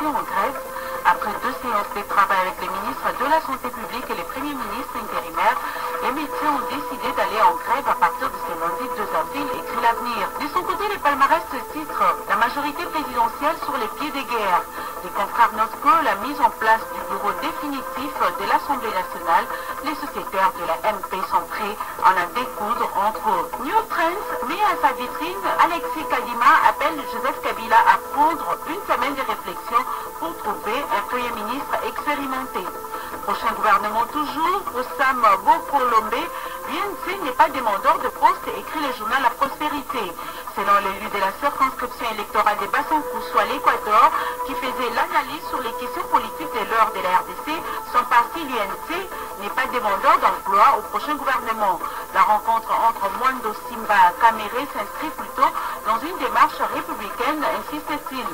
partis en grève. Après 2 séances de travail avec les ministres de la Santé publique et les premiers ministres intérimaires, les médecins ont décidé d'aller en grève à partir de ce lundi 2 avril, écrit l'avenir. De son côté, les palmarès titrent « La majorité présidentielle sur les pieds de guerre ». Les confrères notent que la mise en place du bureau définitif de l'Assemblée nationale, les sociétaires de la MP sont prêts à en découdre entre eux. New Trends met à sa vitrine, Alexis Kadima appelle Joseph Kabila à prendre une semaine de réflexion pour trouver un Premier ministre expérimenté. Prochain gouvernement toujours, pour Sam Bokolombe, l'UNC n'est pas demandeur de poste, écrit le journal La Prospérité. Selon l'élu de la circonscription électorale de Bassan-Koussou à l'Équateur, qui faisait l'analyse sur les questions politiques de l'heure de la RDC, son parti, l'UNC, n'est pas demandeur d'emploi au prochain gouvernement. La rencontre entre Mwando Simba et Kamere s'inscrit plutôt dans une démarche républicaine, insiste-t-il.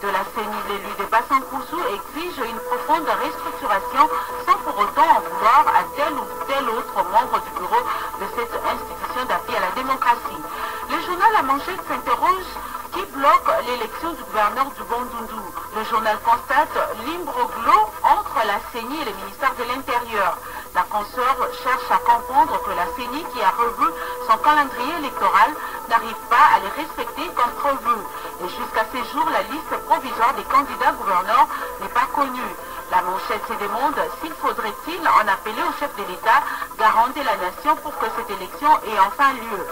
De la CENI, l'élu de Bassan-Koussou exige une profonde restructuration sans pour autant en vouloir à tel ou tel autre membre du bureau de cette institution d'appui à la démocratie. Le journal La Manchette s'interroge qui bloque l'élection du gouverneur du Bandundu. Le journal constate l'imbroglio entre la CENI et le ministère de l'Intérieur. La consoeur cherche à comprendre que la CENI, qui a revu son calendrier électoral, n'arrive pas à les respecter comme prévu. Et jusqu'à ce jour, la liste provisoire des candidats gouverneurs n'est pas connue. La Manchette se demande s'il faudrait-il en appeler au chef de l'État, garant de la nation, pour que cette élection ait enfin lieu.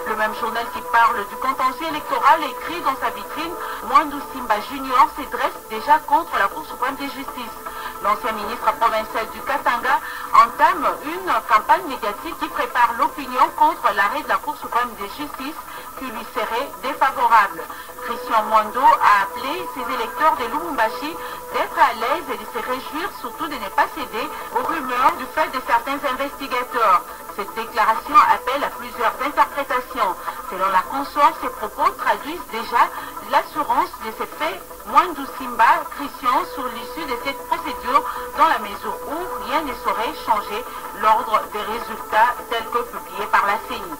Le même journal qui parle du contentieux électoral écrit dans sa vitrine « Mwando Simba Junior se dresse déjà contre la Cour suprême de justice ». L'ancien ministre provincial du Katanga entame une campagne médiatique qui prépare l'opinion contre l'arrêt de la Cour suprême de justice qui lui serait défavorable. Christian Mwando a appelé ses électeurs de Lubumbashi d'être à l'aise et de se réjouir surtout de ne pas céder aux rumeurs du fait de certains investigateurs. Cette déclaration appelle à plusieurs interprétations. Selon la consort, ces propos traduisent déjà l'assurance de ces faits. Mwando Simba, Christian, sur l'issue de cette procédure, dans la mesure où rien ne saurait changer l'ordre des résultats tels que publiés par la CENI.